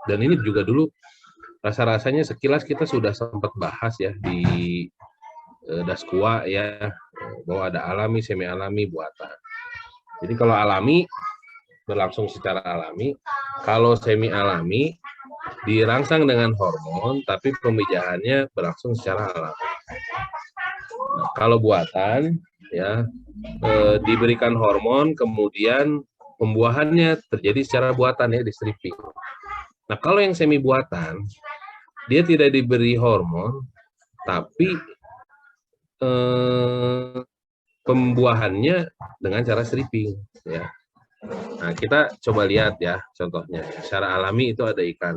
Dan ini juga dulu rasa-rasanya sekilas kita sudah sempat bahas ya di Daskua ya, bahwa ada alami, semi alami, buatan. Jadi kalau alami berlangsung secara alami, kalau semi alami dirangsang dengan hormon tapi pemijahannya berlangsung secara alami. Nah, kalau buatan ya diberikan hormon kemudian pembuahannya terjadi secara buatan ya, di stripping. Nah, kalau yang semi buatan dia tidak diberi hormon tapi pembuahannya dengan cara stripping ya. Nah, kita coba lihat ya contohnya. Secara alami itu ada ikan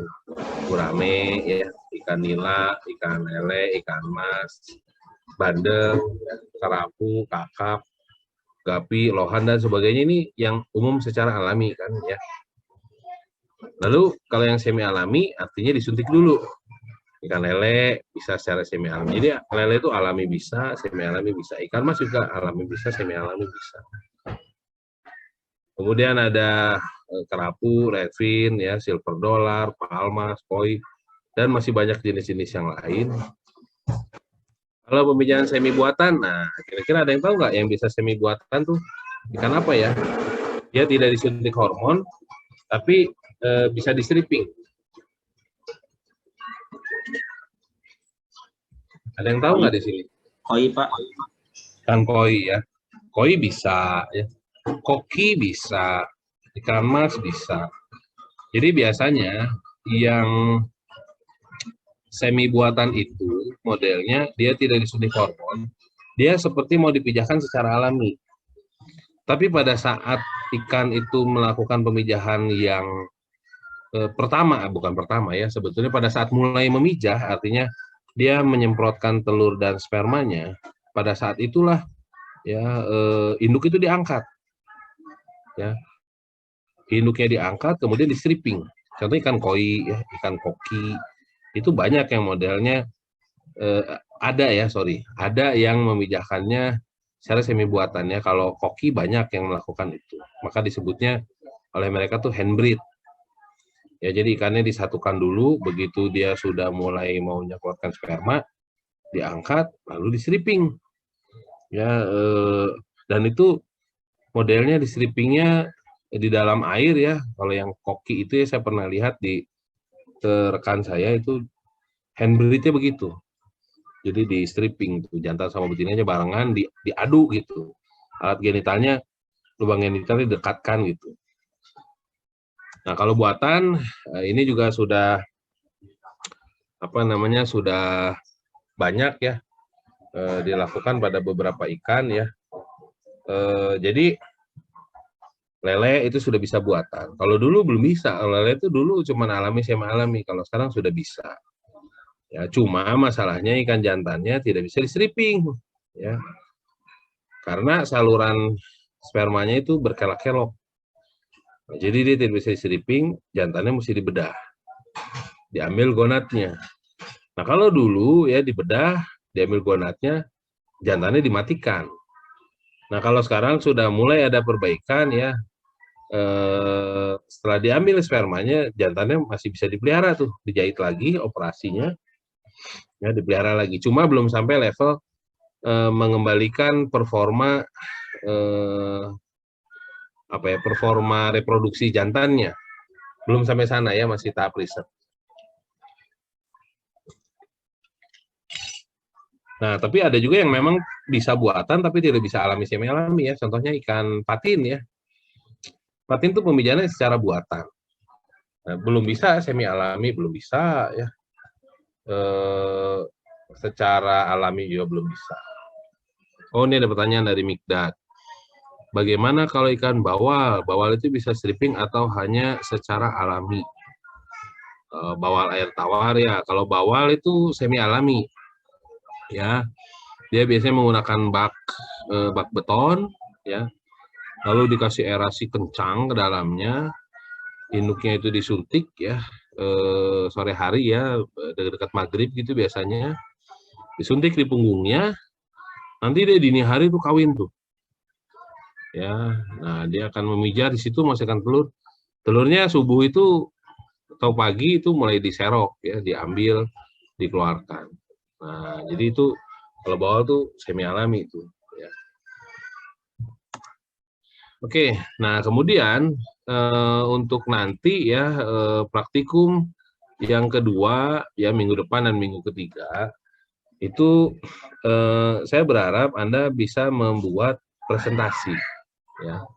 gurame ya, ikan nila, ikan lele, ikan mas, bandeng, kerapu, kakap, gapi, lohan dan sebagainya. Ini yang umum secara alami kan ya. Lalu kalau yang semi alami artinya disuntik dulu. Ikan lele bisa secara semi alami. Jadi lele itu alami bisa, semi alami bisa. Ikan mas juga alami bisa, semi alami bisa. Kemudian ada kerapu, redfin, ya, silver dollar, palmas, koi, dan masih banyak jenis-jenis yang lain. Kalau pemijahan semi buatan, nah kira-kira ada yang tahu nggak yang bisa semi buatan tuh ikan apa ya? Dia tidak disuntik hormon, tapi bisa di stripping. Ada yang tahu nggak di sini? Koi, Pak. Ikan koi ya. Koi bisa ya. Koki bisa. Ikan mas bisa. Jadi biasanya yang semi buatan itu modelnya dia tidak disuntik hormon. Dia seperti mau dipijahkan secara alami. Tapi pada saat ikan itu melakukan pemijahan yang bukan pertama ya, sebetulnya pada saat mulai memijah, artinya dia menyemprotkan telur dan spermanya, pada saat itulah ya induk itu diangkat. Ya. Induknya diangkat kemudian di stripping. Contoh ikan koi ya, ikan koki. Itu banyak yang modelnya ada yang memijahkannya secara semi buatannya. Kalau koki banyak yang melakukan itu. Maka disebutnya oleh mereka tuh handbreed. Ya, jadi ikannya disatukan dulu, begitu dia sudah mulai mau mengeluarkan sperma, diangkat, lalu di stripping. Ya, dan itu modelnya di strippingnya di dalam air ya. Kalau yang koki itu ya saya pernah lihat di rekan saya itu handbreednya begitu. Jadi di stripping tuh jantan sama betinanya barengan diadu gitu. Alat genitalnya, lubang genitalnya dekatkan gitu. Nah, kalau buatan ini juga sudah sudah banyak ya dilakukan pada beberapa ikan ya. Jadi lele itu sudah bisa buatan. Kalau dulu belum bisa. Lele itu dulu cuma alami sama alami. Kalau sekarang sudah bisa. Ya, cuma masalahnya ikan jantannya tidak bisa di stripping ya. Karena saluran spermanya itu berkelok-kelok. Nah, jadi dia tidak bisa di stripping, jantannya mesti dibedah. Diambil gonatnya. Nah, kalau dulu ya dibedah, diambil gonatnya, jantannya dimatikan. Nah, kalau sekarang sudah mulai ada perbaikan ya, setelah diambil spermanya, jantannya masih bisa dipelihara tuh, dijahit lagi operasinya, ya dipelihara lagi. Cuma belum sampai level mengembalikan performa performa reproduksi jantannya. Belum sampai sana ya, masih tahap riset. Nah, tapi ada juga yang memang bisa buatan tapi tidak bisa alami semi alami ya. Contohnya ikan patin ya. Patin itu pemijahannya secara buatan. Nah, belum bisa semi alami, belum bisa ya. Secara alami juga belum bisa. Oh, ini ada pertanyaan dari Mikdad. Bagaimana kalau ikan bawal? Bawal itu bisa stripping atau hanya secara alami? Bawal air tawar ya. Kalau bawal itu semi alami. Ya. Dia biasanya menggunakan bak beton ya. Lalu dikasih aerasi kencang ke dalamnya. Induknya itu disuntik ya. Sore hari ya, dekat maghrib gitu biasanya. Disuntik di punggungnya. Nanti dia dini hari tuh kawin tuh. Ya, nah dia akan memijah di situ menghasilkan telur. Telurnya subuh itu atau pagi itu mulai diserok ya, diambil, dikeluarkan. Nah, jadi itu kalau bawal tuh semi alami itu ya. Oke, nah kemudian untuk nanti ya praktikum yang kedua ya minggu depan dan minggu ketiga itu saya berharap Anda bisa membuat presentasi ya.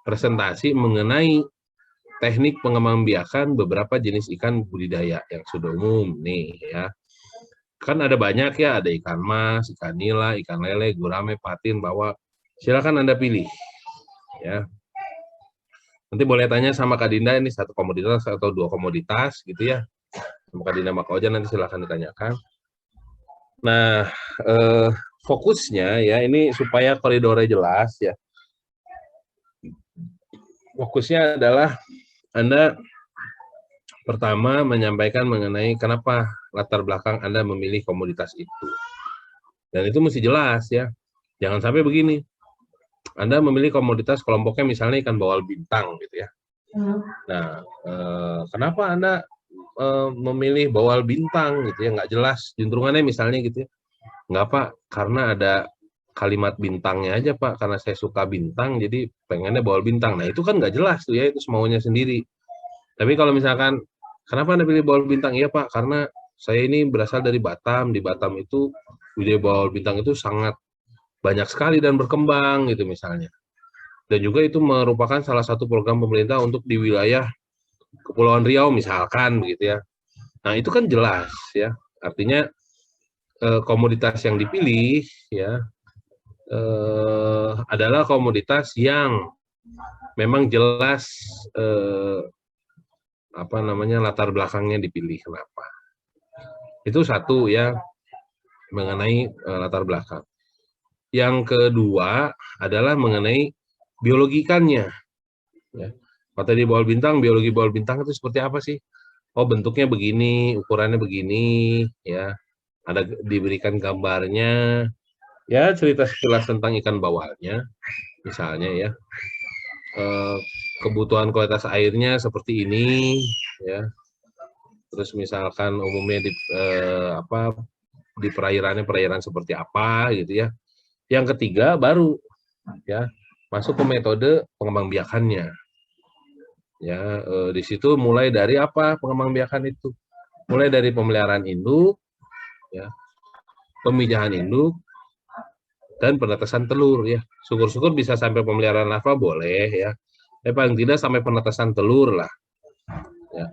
Presentasi mengenai teknik pengembangbiakan beberapa jenis ikan budidaya yang sudah umum nih ya. Kan ada banyak ya, ada ikan mas, ikan nila, ikan lele, gurame, patin, bawal. Silakan Anda pilih ya. Nanti boleh tanya sama Kak Dinda ini satu komoditas atau dua komoditas gitu ya. Sama Kak Dinda Makoja nanti silakan ditanyakan. Nah, fokusnya ya ini supaya koridornya jelas ya. Fokusnya adalah Anda pertama menyampaikan mengenai kenapa latar belakang Anda memilih komoditas itu. Dan itu mesti jelas ya. Jangan sampai begini. Anda memilih komoditas kelompoknya misalnya ikan bawal bintang gitu ya. Nah, kenapa Anda memilih bawal bintang gitu ya, nggak jelas juntrungannya misalnya gitu ya. Nggak Pak, karena ada kalimat bintangnya aja Pak, karena saya suka bintang jadi pengennya bawal bintang. Nah itu kan nggak jelas tuh ya, itu semaunya sendiri. Tapi kalau misalkan, kenapa Anda pilih bawal bintang? Iya Pak, karena saya ini berasal dari Batam, di Batam itu budidaya bawal bintang itu sangat banyak sekali dan berkembang gitu misalnya. Dan juga itu merupakan salah satu program pemerintah untuk di wilayah Kepulauan Riau misalkan begitu ya. Nah itu kan jelas ya, artinya komoditas yang dipilih ya adalah komoditas yang memang jelas apa namanya latar belakangnya dipilih kenapa. Itu satu ya mengenai latar belakang. Yang kedua adalah mengenai biologi ikannya. Ya. Kalau tadi bawal bintang, biologi bawal bintang itu seperti apa sih? Oh bentuknya begini, ukurannya begini, ya. Ada diberikan gambarnya, ya cerita sekilas tentang ikan bawalnya, misalnya ya. Kebutuhan kualitas airnya seperti ini, ya. Terus misalkan umumnya di perairan seperti apa gitu ya. Yang ketiga baru ya masuk ke metode pengembangbiakannya. Ya, di situ mulai dari apa pengembangbiakan itu? Mulai dari pemeliharaan induk, ya, pemijahan induk, dan penetasan telur ya. Syukur-syukur bisa sampai pemeliharaan larva boleh ya. Paling tidak sampai penetasan telur lah. Ya.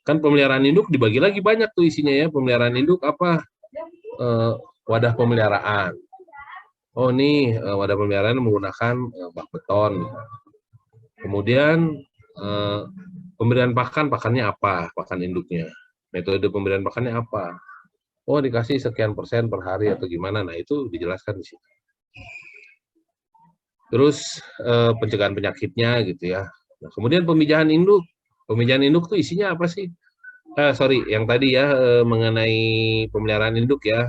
Kan pemeliharaan induk dibagi lagi banyak tuh isinya ya. Pemeliharaan induk apa? Wadah pemeliharaan. Oh nih wadah pemeliharaan menggunakan bak beton. Kemudian pemberian pakannya apa? Pakan induknya. Metode pemberian pakannya apa? Oh dikasih sekian persen per hari atau gimana? Nah itu dijelaskan di sini. Terus pencegahan penyakitnya gitu ya. Nah, kemudian pemijahan induk. Pemijahan induk tuh isinya apa sih? Sorry, yang tadi ya mengenai pemeliharaan induk ya,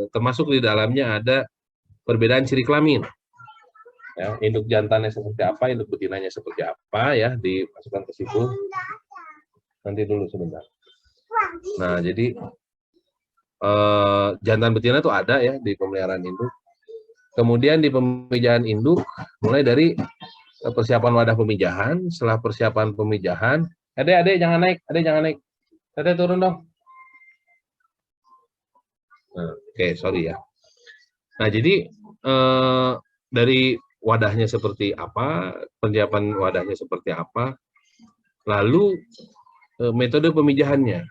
termasuk di dalamnya ada perbedaan ciri kelamin. Ya, induk jantannya seperti apa, induk betinanya seperti apa ya, dimasukkan ke situ. Nanti dulu sebentar. Nah, jadi jantan betina itu ada ya di pemeliharaan induk. Kemudian di pemijahan induk, mulai dari persiapan wadah pemijahan, setelah persiapan pemijahan, adek jangan naik, adek turun dong. Nah, Oke, sorry ya. Nah, jadi dari wadahnya seperti apa, persiapan wadahnya seperti apa, lalu metode pemijahannya.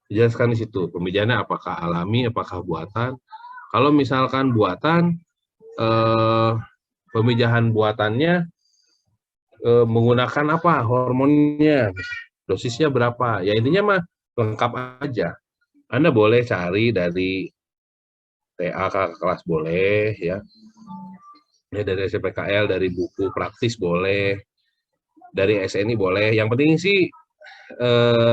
Dijelaskan di situ, pemijahannya apakah alami, apakah buatan. Kalau misalkan buatan, pemijahan buatannya menggunakan apa, hormonnya, dosisnya berapa. Ya intinya mah lengkap aja. Anda boleh cari dari TA kakak kelas boleh ya. Ya dari SPKL, dari buku praktis boleh, dari SNI boleh. Yang penting sih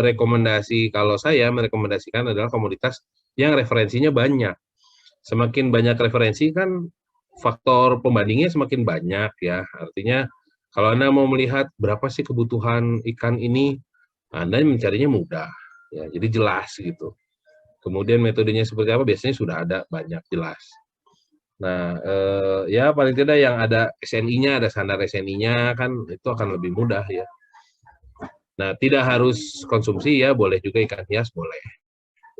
rekomendasi kalau saya merekomendasikan adalah komoditas yang referensinya banyak. Semakin banyak referensi kan faktor pembandingnya semakin banyak ya. Artinya kalau Anda mau melihat berapa sih kebutuhan ikan ini, Anda mencarinya mudah, ya, jadi jelas gitu. Kemudian metodenya seperti apa, biasanya sudah ada banyak jelas. Nah, ya paling tidak yang ada SNI-nya, ada standar SNI-nya kan itu akan lebih mudah ya. Nah, tidak harus konsumsi ya, boleh juga ikan hias boleh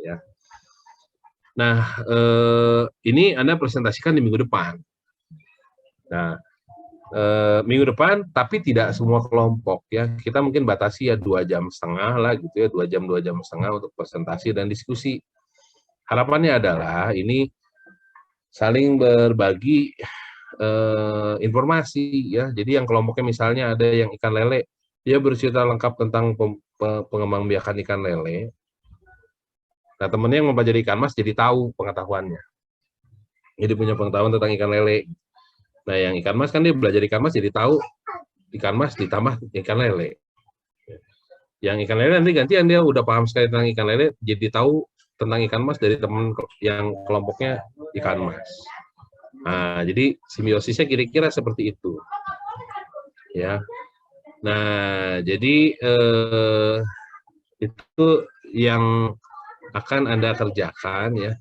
ya. Nah, ini Anda presentasikan di minggu depan. Nah, minggu depan, tapi tidak semua kelompok ya. Kita mungkin batasi ya 2,5 jam lah gitu ya, 2 jam untuk presentasi dan diskusi. Harapannya adalah ini saling berbagi informasi ya. Jadi yang kelompoknya misalnya ada yang ikan lele, dia bercerita lengkap tentang pengembangbiakan ikan lele. Nah, temennya yang mempelajari ikan mas jadi tahu pengetahuannya. Jadi punya pengetahuan tentang ikan lele. Nah, yang ikan mas kan dia belajar ikan mas jadi tahu ikan mas ditambah ikan lele. Yang ikan lele nanti gantian dia udah paham sekali tentang ikan lele, jadi tahu tentang ikan mas dari teman yang kelompoknya ikan mas. Nah, jadi simbiosisnya kira-kira seperti itu. Ya. Nah, jadi itu yang akan Anda kerjakan ya.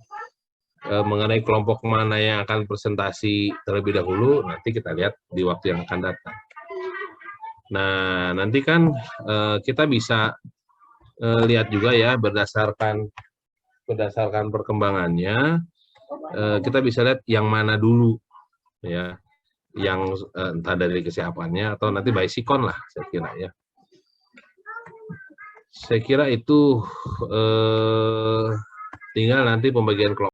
Mengenai kelompok mana yang akan presentasi terlebih dahulu, nanti kita lihat di waktu yang akan datang. Nah, nanti kan kita bisa lihat juga ya berdasarkan perkembangannya, kita bisa lihat yang mana dulu ya, yang entah dari kesiapannya atau nanti by sikon lah saya kira ya. Saya kira itu tinggal nanti pembagian kelompok.